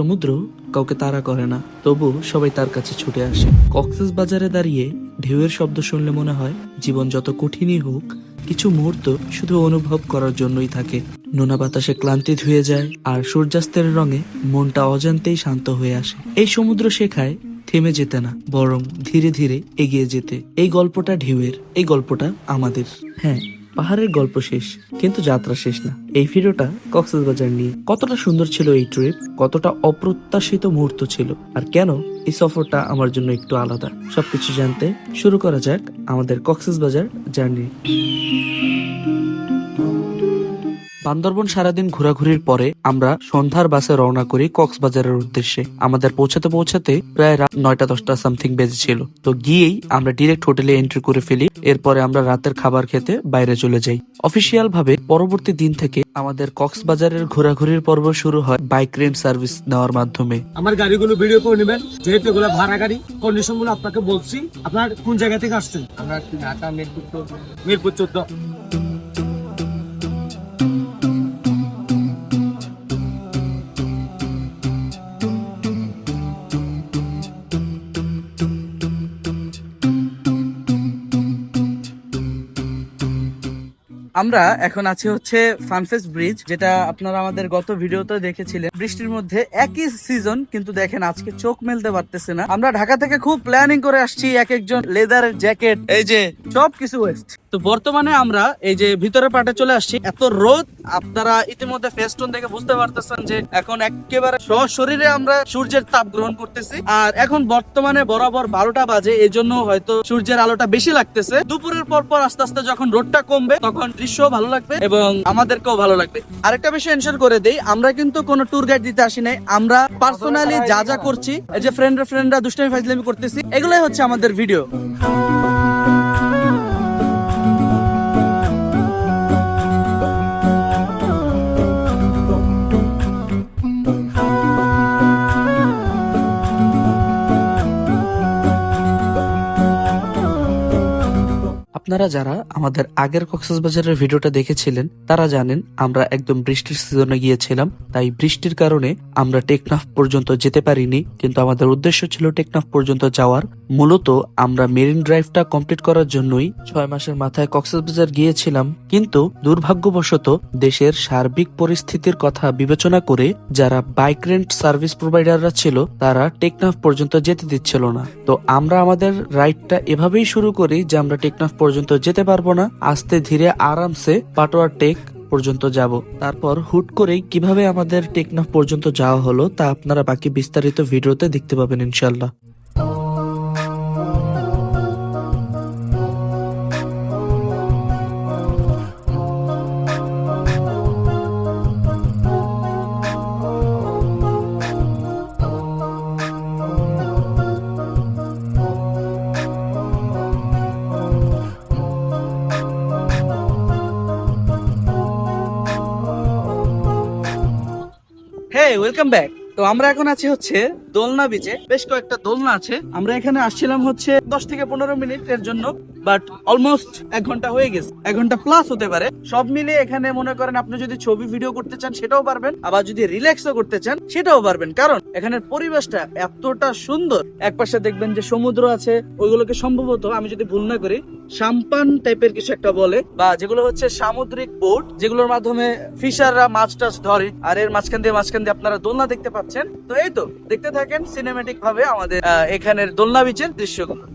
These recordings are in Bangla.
সমুদ্র কাউকে তাড়া করে না, তবু সবাই তার কাছে ছুটে আসে। কক্সবাজারে দাঁড়িয়ে ঢেউয়ের শব্দ শুনলে মনে হয় জীবন যত কঠিনই হোক, কিছু মুহূর্ত শুধু অনুভব করার জন্যই থাকে। নোনা বাতাসে ক্লান্তি ধুয়ে যায়, আর সূর্যাস্তের রঙে মনটা অজান্তেই শান্ত হয়ে আসে। এই সমুদ্র শেখায় থেমে যেতে না, বরং ধীরে ধীরে এগিয়ে যেতে। এই গল্পটা ঢেউয়ের, এই গল্পটা আমাদের। হ্যাঁ, পাহাড়ের গল্প শেষ, কিন্তু যাত্রা শেষ না। এই ভিডিওটা কক্সবাজার নিয়ে। কতটা সুন্দর ছিল এই ট্রিপ, কতটা অপ্রত্যাশিত মুহূর্ত ছিল, আর কেন এই সফরটা আমার জন্য একটু আলাদা, সবকিছু জানতে শুরু করা যাক আমাদের কক্সবাজার জার্নি। বান্দরবন সারাদিন ঘোরাঘুরির পরে আমরা সন্ধ্যার বাসে রওনা করি কক্সবাজারের উদ্দেশ্যে। আমাদের পৌঁছাতে প্রায় রাত 9টা-10টা সামথিং বেজেছিল। তো গিয়েই আমরা ডিরেক্ট হোটেলে এন্ট্রি করে ফেলি। এরপরে আমরা রাতের খাবার খেতে বাইরে চলে যাই। অফিসিয়াল ভাবে পরবর্তী দিন থেকে আমাদের কক্সবাজারের ঘোরাঘুরির পর্ব শুরু হয় বাইক রেন্ট সার্ভিস নেওয়ার মাধ্যমে। আমার গাড়িগুলো ভিডিও করে নেবেন, যেহেতু এগুলো ভাড়া গাড়ি। কন্ডিশন গুলো আপনাকে বলছি। আপনার কোন জায়গা থেকে আসছেন? আমরা ঢাকা মিরপুর 14। আমরা এখন আছি হচ্ছে ফানফেস্ট ব্রিজ, যেটা আপনারা আমাদের গত ভিডিওতে দেখেছিলেন। বৃষ্টির মধ্যে একই সিজন, কিন্তু দেখেন আজকে চোখ মেলতে পারতেছে না। আমরা ঢাকা থেকে খুব প্ল্যানিং করে আসছি, এক একজন লেদারের জ্যাকেট, এই যে সবকিছু ওয়েস্ট। তো বর্তমানে আমরা এই যে ভিতরের পার্টে চলে আসছি। এত রোদ, আপনারা ইতিমধ্যে ফেস্টুন দেখে বুঝতে পারতেছেন যে এখন একেবারে শরীরে আমরা সূর্যের তাপ গ্রহণ করতেছি। আর এখন বর্তমানে বরাবর 12টা বাজে, এই জন্য হয়তো সূর্যের আলোটা বেশি লাগতেছে। দুপুরের পর আস্তে আস্তে যখন রোদটা কমবে, তখন দৃশ্য ভালো লাগবে এবং আমাদেরকেও ভালো লাগবে। আরেকটা বিষয় এনশিওর করে দেই, আমরা কিন্তু কোনো ট্যুর গাইড দিতে আসি নাই। আমরা পার্সোনালি যা যা করছি, এই যে ফ্রেন্ডরা দুষ্টামি ফাজলামি করতেছি, এগুলাই হচ্ছে আমাদের ভিডিও। আপনারা যারা আমাদের আগের কক্সবাজারের ভিডিওটা দেখেছিলেন, তারা জানেন আমরা একদম বৃষ্টির সিজনে গিয়েছিলাম। তাই বৃষ্টির কারণে আমরা টেকনাফ পর্যন্ত যেতে পারিনি, কিন্তু আমাদের উদ্দেশ্য ছিল টেকনাফ পর্যন্ত যাওয়ার। মূলত আমরা মেরিন ড্রাইভটা কমপ্লিট করার জন্যই 6 মাসের মাথায় কক্সবাজার গিয়েছিলাম। কিন্তু দুর্ভাগ্যবশত দেশের সার্বিক পরিস্থিতির কথা বিবেচনা করে যারা বাইক রেন্ট সার্ভিস প্রোভাইডাররা ছিল, তারা টেকনাফ পর্যন্ত যেতে দিচ্ছিল না। তো আমরা আমাদের রাইডটা এভাবেই শুরু করি যে আমরা টেকনাফ পর্যন্ত যেতে পারবো না, আস্তে ধীরে আরামসে পাটোয়া টেক পর্যন্ত যাব। তারপর হুট করেই কিভাবে আমাদের টেকনাফ পর্যন্ত যাওয়া হলো, তা আপনারা বাকি বিস্তারিত ভিডিওতে দেখতে পাবেন ইনশাল্লাহ। হেই, ওয়েলকাম ব্যাক। তো আমরা এখন আছি হচ্ছে দোলনা বিচে। বেশ কয়েকটা দোলনা আছে। আমরা এখানে আসছিলাম হচ্ছে 10 থেকে 15 মিনিটের জন্য, বাট অলমোস্ট 1 ঘন্টা হয়ে গেছে, 1 ঘন্টা প্লাস হতে পারে। সব মিলে এখানে মনে করেন আপনি যদি ছবি ভিডিও করতে চান সেটাও পারবেন, আবার যদি রিল্যাক্সও করতে চান সেটাও পারবেন, কারণ এখানের পরিবেশটা এতটা সুন্দর। একপাশে দেখবেন যে সমুদ্র আছে, ওইগুলোকে সম্ভবত, আমি যদি ভুল না করি, সাম্পান টাইপের কিছু একটা বলে, বা যেগুলো হচ্ছে সামুদ্রিক বোট, যেগুলোর মাধ্যমে ফিশাররা মাছ টাছ ধরে। আর এর মাঝখান দিয়ে আপনারা দোলনা দেখতে পাচ্ছেন। তো এই তো দেখতে থাকেন সিনেমেটিক ভাবে আমাদের এখানের দোলনা বিচের দৃশ্যগুলো।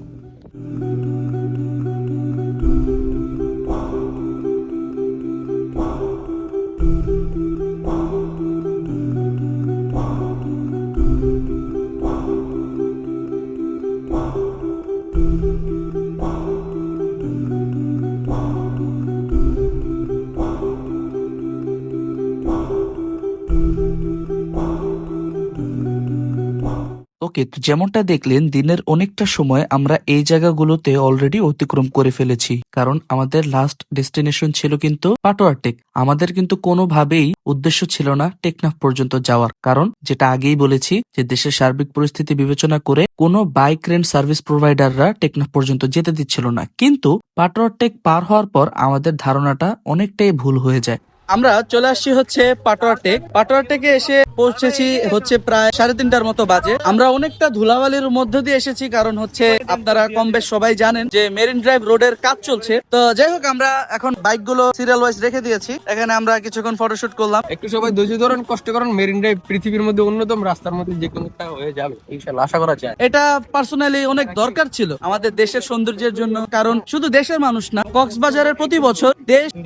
ওকে, তো যেমনটা দেখলেন, দিনের অনেকটা সময় আমরা এই জায়গাগুলোতে অলরেডি অতিক্রম করে ফেলেছি, কারণ আমাদের লাস্ট ডেস্টিনেশন ছিল কিন্তু পাটোয়া টেক। আমাদের কিন্তু কোনোভাবেই উদ্দেশ্য ছিল না টেকনাফ পর্যন্ত যাওয়ার, কারণ যেটা আগেই বলেছি যে দেশের সার্বিক পরিস্থিতি বিবেচনা করে কোনো বাইক রেন্ট সার্ভিস প্রোভাইডাররা টেকনাফ পর্যন্ত যেতে দিচ্ছিল না। কিন্তু পাটোয়া টেক পার হওয়ার পর আমাদের ধারণাটা অনেকটাই ভুল হয়ে যায়। আমরা চলে আসছি হচ্ছে পাটোয়া টেক। পাটোয়া টেকে এসে পৌঁছেছি হচ্ছে প্রায় 3:30টার মতো বাজে। আমরা অনেকটা ধুলাবালির মধ্য দিয়ে এসেছি, কারণ হচ্ছে আপনারা কম বেশ সবাই জানেন যে মেরিন ড্রাইভ রোডের কাজ চলছে। তো যাই হোক, আমরা এখন বাইকগুলো সিরিয়াল ওয়াইজ রেখে দিয়েছি। এখানে আমরা কিছুক্ষণ ফটোশুট করলাম। একটু সবাই ধৈর্য ধরুন, কষ্ট করুন। মেরিন ড্রাইভ পৃথিবীর মধ্যে অন্যতম রাস্তার মধ্যে যে কোনো একটা হয়ে যাবে ইনশাআল্লাহ, আশা করা যায়। এটা পার্সোনালি অনেক দরকার ছিল আমাদের দেশের সৌন্দর্যের জন্য, কারণ শুধু দেশের মানুষ না, কক্সবাজারের প্রতি বছর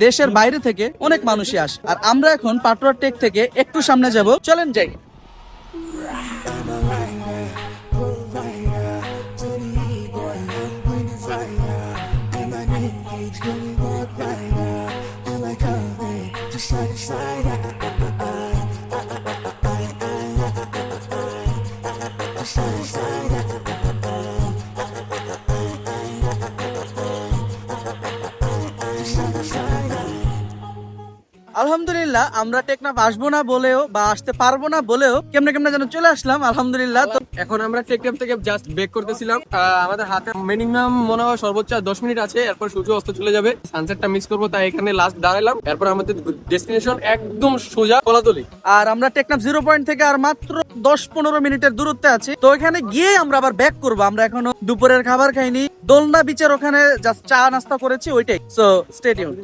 দেশের বাইরে থেকে অনেক মানুষই আসে। আর আমরা এখন পাটোয়ার টেক থেকে একটু সামনে যাব, চলেন যাই। আলহামদুলিল্লাহ, আমরা টেকনাফ আসবো না বলেও বা আসতে পারবো না বলেও কেমনে কেমনে যেন চলে আসলাম। আলহামদুলিল্লাহ। তো এখন আমরা টেকনাফ থেকে জাস্ট ব্রেক করতেছিলাম। আমাদের হাতে মিনিমাম মনে হয় সর্বোচ্চ 10 মিনিট আছে, এরপর সূর্য অস্ত চলে যাবে। সানসেটটা মিস করবো, তাই এখানে লাস্ট দাঁড়ালাম। এরপর আমাদের ডেস্টিনেশন একদম সোজা কলাতলি। আর আমরা টেকনাফ 0 পয়েন্ট থেকে আর মাত্র 10-15 মিনিটের দূরত্বে আছি। তো এখানে গিয়ে আমরা আবার ব্যাক করবো। আমরা এখনো দুপুরের খাবার খাইনি, দোলনা বিচের ওখানে জাস্ট চা নাস্তা করেছি, ওইটাই। So stay tune.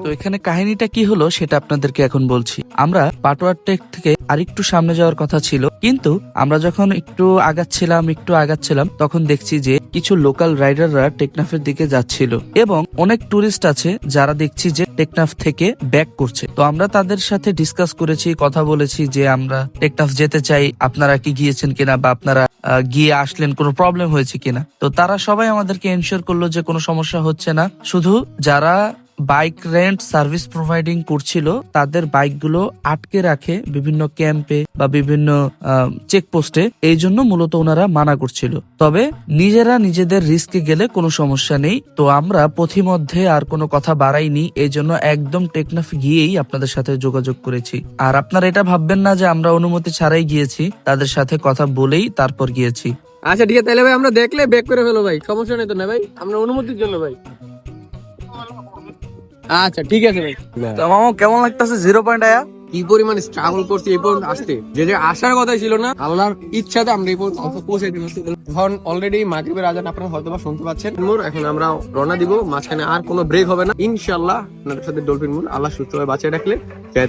তো এখানে কাহিনীটা কি হলো সেটা আপনাদেরকে এখন বলছি। আমরা পাটোয়ার টেক থেকে আরেকটু সামনে যাওয়ার কথা ছিল, কিন্তু আমরা যখন একটু আগাচ্ছিলাম তখন দেখছি যে কিছু লোকাল রাইডাররা টেকনাফের দিকে যাচ্ছিল এবং অনেক টুরিস্ট আছে যারা দেখছি যে টেকনাফ থেকে ব্যাক করছে। তো আমরা তাদের সাথে ডিসকাস করেছি, কথা বলেছি যে আমরা টেকনাফ যেতে চাই, আপনারা কি গিয়েছেন কিনা বা আপনারা গিয়ে আসলেন, কোনো প্রবলেম হয়েছে কিনা। তো তারা সবাই আমাদেরকে এনশিওর করলো যে কোনো সমস্যা হচ্ছে না। শুধু যারা বাইক রেন্ট সার্ভিস প্রোভাইডিং করছিল তাদের বাইকগুলো আটকে রাখে বিভিন্ন ক্যাম্পে বা বিভিন্ন চেকপোস্টে, এই জন্য মূলত ওনারা মানা করছিল। তবে নিজেরা নিজেদের রিস্কে গেলে কোনো সমস্যা নেই। তো আমরা পথিমধ্যে আর কোনো কথা বাড়াইনি, এই জন্য একদম টেকনাফ গিয়েই আপনাদের সাথে যোগাযোগ করেছি। আর আপনারা এটা ভাববেন না যে আমরা অনুমতি ছাড়াই গিয়েছি, তাদের সাথে কথা বলেই তারপর গিয়েছি। আচ্ছা ঠিক আছে, তাহলে ভাই আমরা দেখলে ব্যাক করে ফেলো ভাই, সমস্যা নেই তো না ভাই, আমরা অনুমতির জন্য ভাই। আচ্ছা ঠিক আছে ভাই। তো মামা কেমন লাগতেছে 0 পয়েন্ট আয়া? কি পরিমাণ স্ট্রাগল করছি এই পর্যন্ত আসতে, যে আসার কথাই ছিল না, আল্লাহর ইচ্ছাতে আমরা এই পর্যন্ত পৌঁছাইতে পারছি। এখন অলরেডি মাগরিবের আজান আপনারা হয়তো বা শুনতে পাচ্ছেন। এখন আমরা রওনা দিব, মাঝখানে আর কোনো ব্রেক হবে না ইনশাআল্লাহ। আপনাদের সাথে ডলফিন মোড় আল্লাহ সুস্থভাবে বাঁচিয়ে রাখলে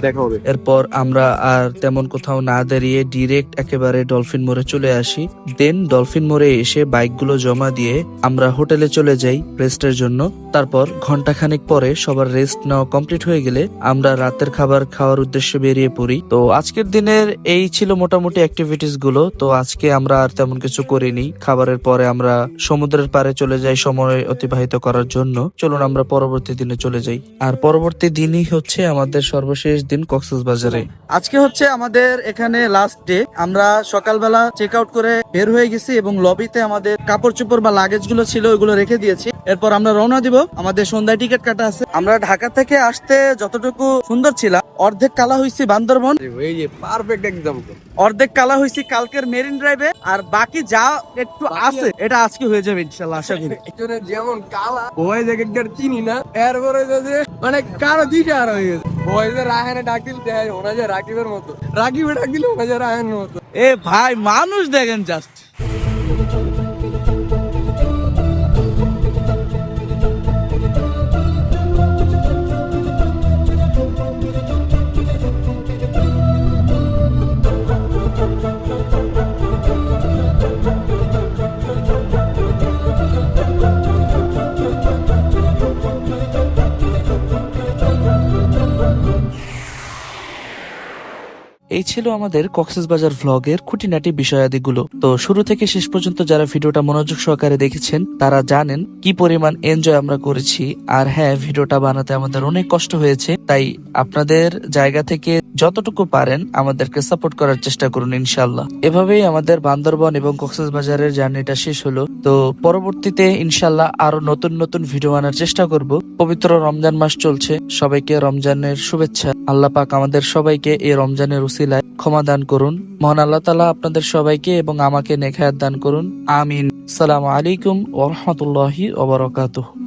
দেখা হবে। এরপর আমরা আর তেমন কোথাও না দাঁড়িয়ে ডিরেক্ট একেবারে ডলফিন মোড়ে চলে আসি। দেন ডলফিন মোড়ে এসে বাইকগুলো জমা দিয়ে আমরা হোটেলে চলে যাই রেস্টের জন্য। তারপর ঘন্টাখানেক পরে সবার রেস্ট নেওয়া কমপ্লিট হয়ে গেলে আমরা রাতের খাবার খাওয়ার উদ্দেশ্যে বেরিয়ে পড়ি। তো আজকের দিনের এই ছিল মোটামুটি অ্যাক্টিভিটিস গুলো। তো আজকে আমরা আর তেমন কিছু করিনি। খাবারের পরে আমরা সমুদ্রের পাড়ে চলে যাই সময় অতিবাহিত করার জন্য। চলুন আমরা পরবর্তী দিনে চলে যাই। আর পরবর্তী দিনই হচ্ছে আমাদের সর্বশেষ দিন কক্সবাজারে। আজকে হচ্ছে আমাদের এখানে লাস্ট ডে। আমরা সকালবেলা চেক আউট করে বের হয়ে গেছি এবং লবিতে আমাদের কাপড় চোপড় বা লাগেজ গুলো ছিল ওইগুলো রেখে দিয়েছি। এরপর আমরা রওনা দিব। আমাদের সন্ধ্যায় টিকিট কাটা আছে। আমরা ঢাকা থেকে আসতে যতটুকু সুন্দর ছিলাম, অর্ধেক কালা হয়েছি বান্দরবন, এই যে পারফেক্ট এক্সাম্পল, অর্ধেক কালা হয়েছি কালকের মেরিন ড্রাইভে, আর বাকি যা একটু আছে এটা আজকে হয়ে যাবে ইনশাল্লাহ, আশা করি। যেমন কালা বয়েজ এক একটার চিনি না, এরপরে মানে কারো দিকে আর হয়ে গেছে। বয়েজের রায়হানে ডাক দিল ওনা যে রাকিবের মতো, রাকিবে ডাক দিল ওনা যে রায়হানের মতো। এ ভাই মানুষ দেখেন জাস্ট। এই ছিল আমাদের কক্সবাজার ভ্লগের খুঁটিনাটি বিষয়াদিগুলো। তো শুরু থেকে শেষ পর্যন্ত যারা ভিডিওটা মনোযোগ সহকারে দেখেছেন তারা জানেন কি পরিমাণ এনজয় আমরা করেছি। আর হ্যাঁ, ভিডিওটা বানাতে আমাদের অনেক কষ্ট হয়েছে, তাই আপনাদের জায়গা থেকে যতটুকু পারেন আমাদেরকে সাপোর্ট করার চেষ্টা করুন ইনশাল্লাহ। এভাবেই আমাদের বান্দরবন এবং কক্সবাজারের জার্নিটা শেষ হলো। তো পরবর্তীতে ইনশাল্লাহ আরো নতুন নতুন ভিডিও আনার চেষ্টা করব। পবিত্র রমজান মাস চলছে, সবাইকে রমজানের শুভেচ্ছা। আল্লাহ পাক আমাদের সবাইকে এই রমজানের উসিলায় ক্ষমা দান করুন। মহান আল্লাহ তাআলা আপনাদের সবাইকে এবং আমাকে নেক হায়াত দান করুন। আমিন। আসসালামু আলাইকুম ওয়া রাহমাতুল্লাহি ওয়া বারাকাতুহু।